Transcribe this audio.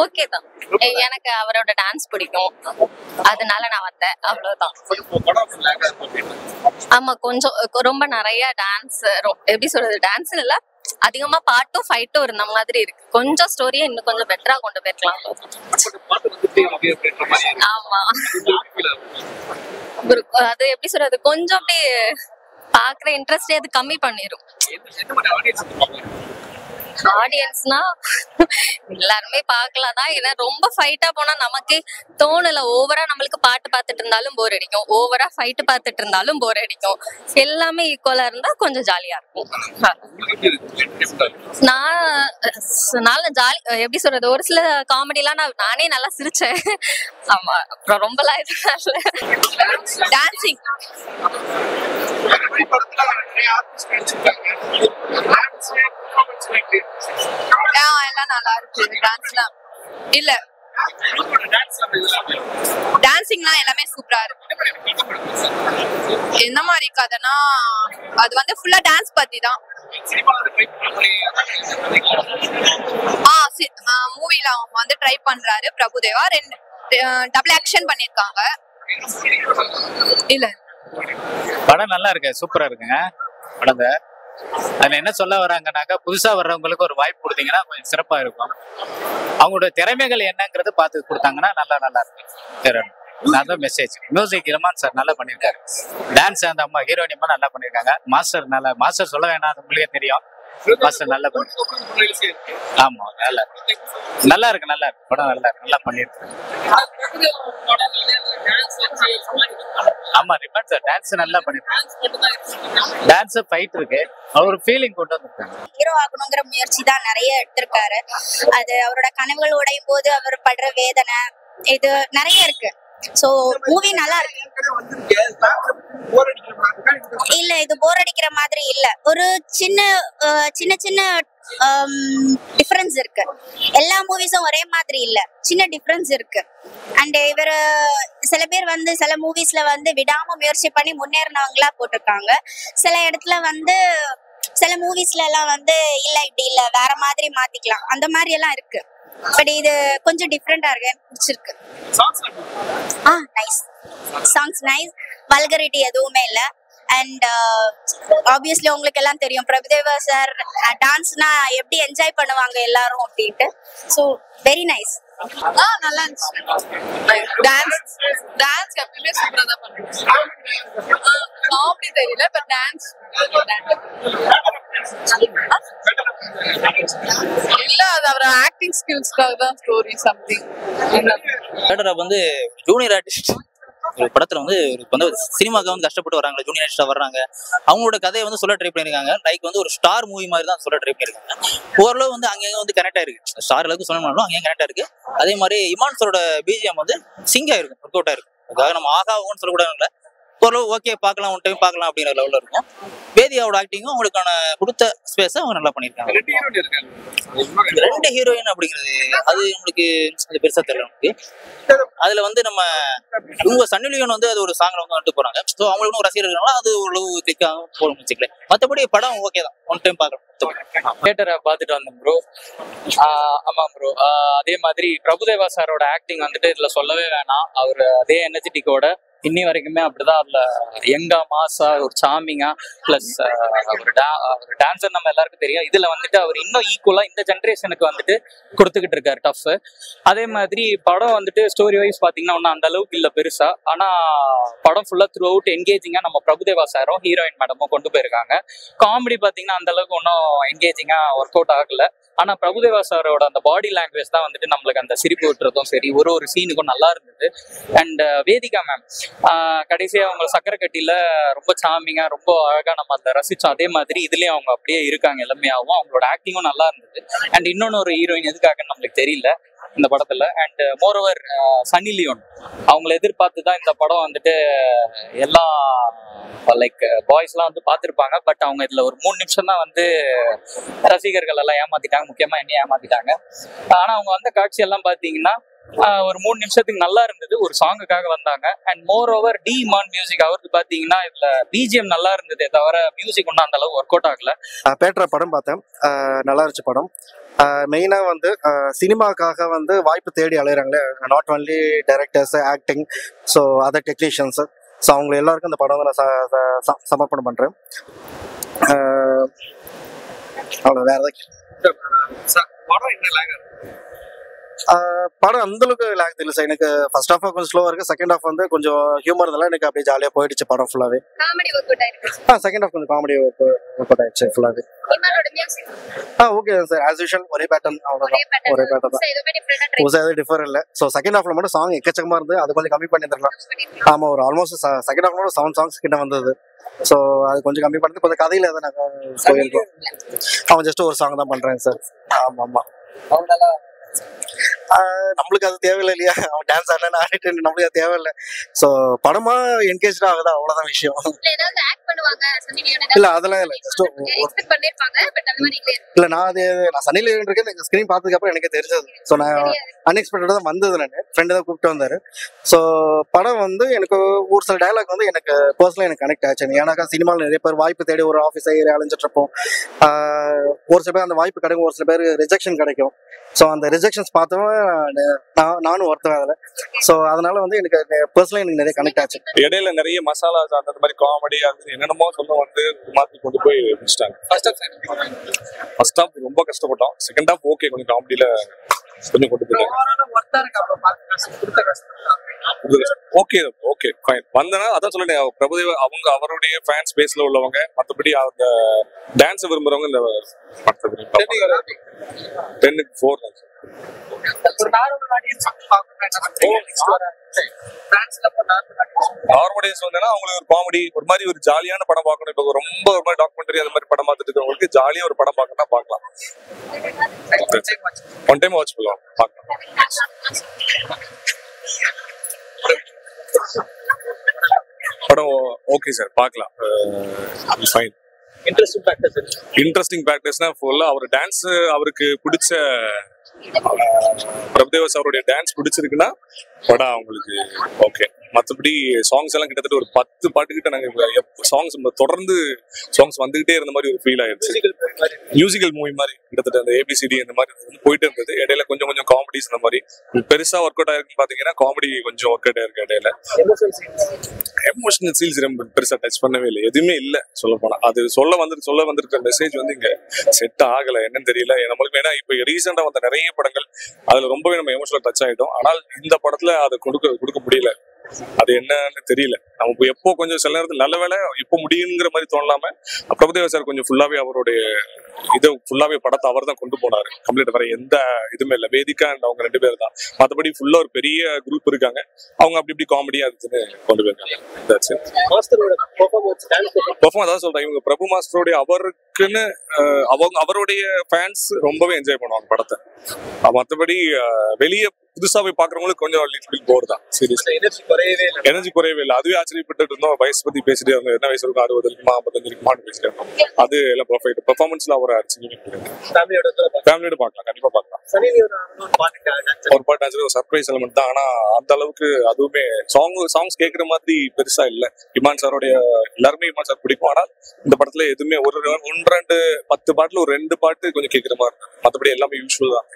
Okay தான். எனக்கு அவரோட டான்ஸ் பிடிக்கும், அதனால நான் வந்தேன், அவ்வளவுதான். ஆமா, கொஞ்சம் ரொம்ப நிறைய டான்ஸ், எப்படி சொல்றது, டான்ஸ் இல்ல, அதிகமா பாட்டும் ஃபைட்டும் இருந்த மாதிரி இருக்கு. கொஞ்சம் ஸ்டோரியை இன்னும் கொஞ்சம் பெட்டரா கொண்டு போயிருக்கலாம். ஆமா, அது எப்படி சொல்றது, கொஞ்சம் அப்படியே பாக்குற இன்ட்ரெஸ்டே அது கம்மி பண்ணிரும். ஆடியன்ஸ்னா எல்லாருமே பாக்கலாம் தான். ஏன்னா ரொம்ப ஃபைட்டா போனா நமக்கே தோணல. ஓவரா நம்மளுக்கு பாட்டு பார்த்துட்டு இருந்தாலும் போர் அடிக்கும், ஓவரா ஃபைட் பார்த்துட்டு இருந்தாலும் போர் அடிக்கும். எல்லாமே ஈக்குவலா இருந்தா கொஞ்சம் ஜாலியா இருக்கும். நான் ஜாலி, எப்படி சொல்றது, ஒரு சில காமெடிலாம் நானே நல்லா சிரிச்சேன். ஆமா, அப்புறம் ரொம்பலாம் இது டான்சிங் எல்லாம் நல்லா இருக்கு. டான்ஸ்லாம் இல்ல, டான்சிங்லாம் எல்லாமே சூப்பரா இருக்கு. என்ன மாதிரி கதைனா, அது வந்து ஃபுல்லா டான்ஸ் பத்தி தான். மூவில அவங்க வந்து ட்ரை பண்றாரு பிரபுதேவா. 2 டபுள் ஆக்ஷன் பண்ணிருக்காங்க. இல்ல, படம் நல்லா இருக்கு, சூப்பரா இருக்குங்க படம். அதுல என்ன சொல்ல வராங்கன்னாக்கா, புதுசா வர்றவங்களுக்கு ஒரு வாய்ப்பு கொடுத்தீங்கன்னா கொஞ்சம் சிறப்பா இருக்கும். அவங்களோட திறமைகள் என்னங்கிறது பார்த்து கொடுத்தாங்கன்னா நல்லா இருக்கும். அதான் மெசேஜ். மியூசிக் இமான் சார் நல்லா பண்ணியிருக்காரு. டான்ஸ் அந்த அம்மா ஹீரோயின் அம்மா நல்லா பண்ணியிருக்காங்க. மாஸ்டர் சொல்ல வேணாம், அது உங்களுக்கே தெரியும். மாஸ்டர் நல்லா ஆமா, நல்லா இருக்கு படம், நல்லா பண்ணியிருக்காங்க. ஆமா, ரிப்பன் சார் டான்ஸ் நல்லா பண்ணிருக்காங்க. டான்ஸ் ஃபைட் இருக்கு, ஒரு ஃபீலிங் கொண்டு வந்திருக்காங்க. ஹீரோ ஆகணுங்கிற முயற்சி தான் நிறைய எடுத்திருக்காரு. அது அவரோட கனவுகள் உடையும் போது அவர் படுற வேதனை, இது நிறைய இருக்கு. சோ மூவி நல்லா இருக்கு. இல்ல, இது போர் அடிக்கிற மாதிரி இல்ல. ஒரு சின்ன டிஃபரன்ஸ் இருக்கு. எல்லா மூவிஸும் ஒரே மாதிரி இல்ல, சின்ன டிஃபரன்ஸ் இருக்கு. அண்ட் இவரு சில பேர் வந்து சில மூவிஸ்ல வந்து விடாம முயற்சி பண்ணி முன்னேறினவங்களா போட்டிருக்காங்க. சில இடத்துல வந்து சில மூவிஸ்ல எல்லாம் வந்து இல்ல இப்படி இல்ல, வேற மாதிரி மாத்திக்கலாம், அந்த மாதிரி எல்லாம் இருக்கு. பட் இது கொஞ்சம் டிஃப்ரெண்டா இருக்கு, எனக்கு பிடிச்சிருக்கு. Nice songs, nice. வல்கரிட்டி எதுவுமே இல்ல. அண்ட் ஆப்வியஸ்லி உங்களுக்கு எல்லாம் தெரியும் பிரபுதேவா சார் டான்ஸ்னா எப்படி என்ஜாய் பண்ணுவாங்க எல்லாரும் அப்படின்ட்டு. So very nice. நல்லா இருந்துச்சு. டான்ஸ் எப்பவுமே சூப்பரா தான் பண்ணுவாங்க. காமெடி தெரியல, பட் டான்ஸ் இல்ல, அது அவர் ஆக்டிங் ஸ்கில்ஸ்க்காக தான். ஸ்டோரி சம்திங் வந்து ஜூனியர் ஆர்டிஸ்ட் ஒரு படத்துல வந்து சினிமாவுக்கு வந்து கஷ்டப்பட்டு வராங்க, ஜூனியர் ஆர்டிஸ்டா வர்றாங்க. அவங்களோட கதையை வந்து சொல்ல ட்ரை பண்ணிருக்காங்க. லைக் வந்து ஒரு ஸ்டார் மூவி மாதிரி தான் சொல்ல ட்ரை பண்ணிருக்காங்க. ஓரளவு வந்து அங்கங்க வந்து கனெக்ட் ஆயிருக்கு. ஸ்டார் அளவுக்கு சொல்லணும், அங்கேயும் கனெக்ட் ஆயிருக்கு. அதே மாதிரி இமான் சாரோட பிஜிஎம் வந்து சிங்க் ஆயிருக்கும், ஒர்க் அவுட் ஆயிருக்கும். அதுக்காக நம்ம ஆகாவுன்னு சொல்லக்கூடாது, ஓரளவு ஓகே பார்க்கலாம், ஒன் டைம் பார்க்கலாம் அப்படிங்கிற லெவலில் இருக்கும். வேதியாவோட ஆக்டிங்கும் அவங்களுக்கான கொடுத்த ஸ்பேஸை அவங்க நல்லா பண்ணியிருக்காங்க. 2 ஹீரோயின் அப்படிங்கிறது அது நம்மளுக்கு அது பெருசா தெரியல நமக்கு. அதுல வந்து நம்ம இவங்க சன்னி லியோன் வந்து அது ஒரு சாங்ல வந்து வந்துட்டு போறாங்க. ஸோ அவங்களுக்கு ஒரு ரசிகர் இருக்காங்களா, அது ஓரளவு கிளிக்காக போட முடிச்சுக்கல. மற்றபடி படம் ஓகே தான், ஒன் டைம் பார்க்கலாம். தியேட்டரை பார்த்துட்டு வந்தேன் ப்ரோ. ஆமா ப்ரோ. அதே மாதிரி பிரபுதேவா சாரோட ஆக்டிங் வந்துட்டு இதுல சொல்லவே வேணாம். அவர் அதே எனர்ஜெட்டிக்கோட இன்னி வரைக்குமே அப்படிதான். அதுல யங்கா மாசா ஒரு சாமிங்கா பிளஸ் ஒரு டான்சர் நம்ம எல்லாருக்கும் தெரியும். இதுல வந்துட்டு அவர் இன்னும் ஈக்குவலா இந்த ஜென்ரேஷனுக்கு வந்துட்டு கொடுத்துக்கிட்டு இருக்காரு டஃப். அதே மாதிரி படம் வந்துட்டு ஸ்டோரி வைஸ் பாத்தீங்கன்னா ஒன்னும் அந்த அளவுக்கு இல்ல பெருசா. ஆனா படம் ஃபுல்லா த்ரூ அவுட் என்கேஜிங்கா நம்ம பிரபுதேவா சாரும் ஹீரோயின் மேடமும் கொண்டு போயிருக்காங்க. காமெடி பாத்தீங்கன்னா அந்த அளவுக்கு ஒன்னும் என்கேஜிங்கா ஒர்க் அவுட் ஆகல. ஆனா பிரபுதேவா சாரோட அந்த பாடி லாங்குவேஜ் தான் வந்துட்டு நம்மளுக்கு அந்த சிரிப்பு விட்டுறதும் சரி, ஒரு சீனுக்கும் நல்லா இருந்தது. அண்ட் வேதிகா மேம் கடைசியா அவங்க சக்கரை கட்டியில ரொம்ப சாமிங்கா ரொம்ப அழகா நம்ம அதை ரசிச்சோம். அதே மாதிரி இதுலயும் அவங்க அப்படியே இருக்காங்க எல்லாமேவும். அவங்களோட ஆக்டிங்கும் நல்லா இருந்தது. அண்ட் இன்னொன்னு ஒரு ஹீரோயின் எதுக்காகன்னு நம்மளுக்கு தெரியல இந்த படத்துல. அண்ட் மோரோவர் சன்னி லியோன் அவங்களை எதிர்பார்த்துதான் இந்த படம் வந்துட்டு எல்லா லைக் பாய்ஸ் எல்லாம் வந்து பார்த்துருப்பாங்க. பட் அவங்க இதுல ஒரு 3 நிமிஷம் தான் வந்து ரசிகர்கள் எல்லாம் ஏமாத்திட்டாங்க, முக்கியமா என்ன ஏமாத்திட்டாங்க. ஆனா அவங்க வந்த காட்சி எல்லாம் பாத்தீங்கன்னா ஒரு 3 நிமிஷத்துக்கு நல்லா இருந்தது. ஒரு சாங்குக்காக வந்தாங்க. And moreover D Imman music அவருக்கு பாத்தீங்கன்னா இதுல பிஜிஎம் நல்லா இருந்ததே தவிர மியூசிக் ஒன்றும் அந்த அளவு ஒர்க் அவுட் ஆகல. பேட்ரா படம் பார்த்தேன், நல்லா இருந்துச்சு படம். மெயினாக வந்து சினிமாக்காக வந்து வாய்ப்பு தேடி அலையிறாங்களே, not only directors, acting, so other technicians, so அவங்க எல்லாருக்கும் இந்த படம் வந்து நான் சமர்ப்பணம் பண்ணுறேன். அவ்வளோ வேறு படம் அந்தளவுக்கு லேக் தெரியல சார். எனக்கு ஃபர்ஸ்ட் ஹாஃப் கொஞ்சம் ஸ்லோவாக இருக்குது, செகண்ட் ஹாஃப் வந்து கொஞ்சம் ஹியூமர் இதெல்லாம் எனக்கு அப்படியே ஜாலியாக போயிடுச்சு படம் ஃபுல்லாகவே. செகண்ட் ஹாஃப் கொஞ்சம் காமெடி ஒர்க் அவுட் ஆயிடுச்சு ஃபுல்லாகவே. ஓகே சார், ஆஸ் யூஷுவல் ஒரே பேட்டர்ன், அவ்வளோதான், ஒரே பேட்டர்ன் தான், புதுசாக எதுவும் டிஃபர் இல்லை. ஸோ செகண்ட் ஹாஃப்ல மட்டும் சாங் எக்கச்சக்கமாக இருந்து அது கொஞ்சம் கம்மி பண்ணியிருந்துடலாம். ஆமாம், ஒரு ஆல்மோஸ்ட் செகண்ட் ஹாஃப்ல 7 songs கிட்ட வந்தது. ஸோ அது கொஞ்சம் கம்மி பண்ணி கொஞ்சம் கதையில் எதாவது நாங்கள் போயிருக்கோம். அவன் ஜஸ்ட் ஒரு சாங் தான் பண்ணுறேன் சார். ஆமாம் ஆமாம், நம்மளுக்கு அது தேவையில்லை இல்லையா, அவன் டான்ஸ் ஆடலன்னு ஆடிட்டு நம்மளுக்கு அது தேவையில்லை. ஸோ படமா என்கேஜ் ஆகுதா, அவ்வளோதான் விஷயம். இல்லை அதெல்லாம் இல்லை, ஜஸ்ட் இல்லை நான் சன்னி லியோன் இருக்கேன், எனக்கு ஸ்க்ரீன் பார்த்ததுக்கு அப்புறம் எனக்கு தெரிஞ்சது. ஸோ நான் அன்எக்ஸ்பெக்டடாக தான் வந்தது, நான் ஃப்ரெண்டு தான் கூப்பிட்டு வந்தாரு. ஸோ படம் வந்து எனக்கு ஒரு சில டைலாக் வந்து எனக்கு பர்சனலாக எனக்கு கனெக்ட் ஆச்சு. ஏன்னாக்கா சினிமாவில் நிறைய பேர் வாய்ப்பு தேடி ஒரு ஆஃபீஸ் ஏறி அலைஞ்சிட்டு இருப்போம். ஒரு சில பேர் அந்த வாய்ப்பு கிடைக்கும், ஒரு சில பேர் ரிஜெக்ஷன் கிடைக்கும். ஸோ அந்த ரிஜெக்ஷன்ஸ் பார்த்தவன் நானும் ஒருத்தவன் அதில். ஸோ அதனால வந்து எனக்கு பர்சனலாக எனக்கு நிறைய கனெக்ட் ஆச்சு. இடையில நிறைய மசாலா அந்த மாதிரி காமெடி அது என்னென்னமோ சொல்ல வந்து மாற்றி கொண்டு போய் முடிச்சிட்டாங்க. ஃபர்ஸ்ட் ஹாஃப் ரொம்ப கஷ்டப்பட்டோம், செகண்ட் ஹாஃப் ஓகே, கொஞ்சம் காமெடியில கொஞ்சம் கொண்டு போயிட்டாங்க. Okay okay fine. வந்தனா அதான் சொல்லிட்டேன், பிரபுதேவா அவங்க அவருடைய ஃபேன்ஸ் பேஸ்ல உள்ளவங்க, மற்றபடி அந்த டான்ஸ் விரும்புறவங்க இந்த படத்தை 10க்கு 4 தான். நார்மலைஸ் வந்தேன்னா அவங்களுக்கு ஒரு காமெடி, ஒரு மாதிரி ஒரு ஜாலியான படம் பார்க்கணும். இப்போ ரொம்ப ஒரு மாதிரி டாக்குமெண்ட்ரி அந்த மாதிரி படம் பார்த்துட்டு இருக்கவங்களுக்கு ஜாலியா ஒரு படம் பார்க்கணும்னா பார்க்கலாம். ஒன் டைம் வாட்ச் பண்ணலாம், பார்க்கலாம். படம் ஓகே சார், பார்க்கலாம், ஃபைன். இன்ட்ரெஸ்டிங் ஃபேக்டர்ஸ்னா ஃபுல்லா அவர் டான்ஸ், அவருக்கு பிடிச்ச பிரபுதேவா அவருடைய டான்ஸ் பிடிச்சிருக்குன்னா படம் அவங்களுக்கு ஓகே. மற்றபடி சாங்ஸ் எல்லாம் கிட்டத்தட்ட ஒரு 10 பாட்டுக்கிட்ட நாங்கள் சாங்ஸ் தொடர்ந்து சாங்ஸ் வந்துகிட்டே இருந்த மாதிரி ஒரு ஃபீல் ஆயிடுச்சு. மியூசிக்கல் மூவி மாதிரி கிட்டத்தட்ட அந்த ABCD இந்த மாதிரி போயிட்டு இருந்தது. இடையில கொஞ்சம் கொஞ்சம் காமெடிஸ் இந்த மாதிரி பெருசா ஒர்க் அவுட் ஆயிருக்குன்னு பாத்தீங்கன்னா காமெடி கொஞ்சம் ஒர்க் அவுட் ஆயிருக்கு. இடையில எமோஷனல் சீன்ஸ் ரொம்ப பெருசா டச் பண்ணவே இல்லை, எதுவுமே இல்லை சொல்ல போனா. அது சொல்ல வந்திருக்க மெசேஜ் வந்து இங்க செட் ஆகல, என்னன்னு தெரியல நம்மளுக்கு. ஏன்னா இப்ப ரீசெண்டா வந்த நிறைய படங்கள் அதுல ரொம்பவே நம்ம எமோஷனல் டச் ஆயிட்டோம். ஆனால் இந்த படத்துல அதை கொடுக்க முடியல, அது என்னன்னு தெரியல. நம்ம எப்போ கொஞ்சம் சில நேரத்தில் நல்ல வேலை எப்போ முடியுங்கிற மாதிரி தோணலாம பிரபுதேவா சார் கொஞ்சம் ஃபுல்லாவே அவருடைய இதை ஃபுல்லாவே படத்தை அவர் தான் கொண்டு போனாரு. கம்ப்ளீட் வர எந்த இதுவுமே இல்லை, வேதிகா அண்ட் அவங்க 2 பேர் தான். மற்றபடி ஃபுல்லா ஒரு பெரிய குரூப் இருக்காங்க, அவங்க அப்படி இப்படி காமெடியா அதுன்னு கொண்டு போயிருக்காங்க. அதான் சொல்றேன், இவங்க பிரபு மாஸ்டருடைய அவருக்குன்னு அவருடைய ஃபேன்ஸ் ரொம்பவே என்ஜாய் பண்ணுவாங்க படத்தை. மற்றபடி வெளியே புதுசா போய் பாக்குறவங்களுக்கு கொஞ்சம் போர் தான். எனர்ஜி குறையவே இல்லை. அதுவே ஆச்சரியப்பட்டு இருந்தோம், வயசு பத்தி பேசிட்டு அவங்க என்ன வயசு இருக்கும், 60 இருக்குமா 55 இருக்குமான்னு பேசிட்டு இருந்தோம். அது எல்லாம் பெர்ஃபெக்ட் பெர்ஃபார்மன்ஸ்ல அவரை ஃபேமிலியோட பார்க்கலாம், கண்டிப்பா பார்க்கலாம். ஒரு பாட்டு ஒரு சர்ப்ரைஸ் எலிமெண்ட் தான், ஆனா அந்த அளவுக்கு அதுவுமே சாங்ஸ் கேட்கற மாதிரி பெருசா இல்லை. இமான் சாரோடைய எல்லாருமே இமான் சார் பிடிக்கும், ஆனால் இந்த படத்துல எதுவுமே ஒரு 1-2 10 பாட்டுல ஒரு 2 பாட்டு கொஞ்சம் கேட்கற மாதிரி இருக்கு. மற்றபடி எல்லாமே யூஸ்ஃபுல் தான்.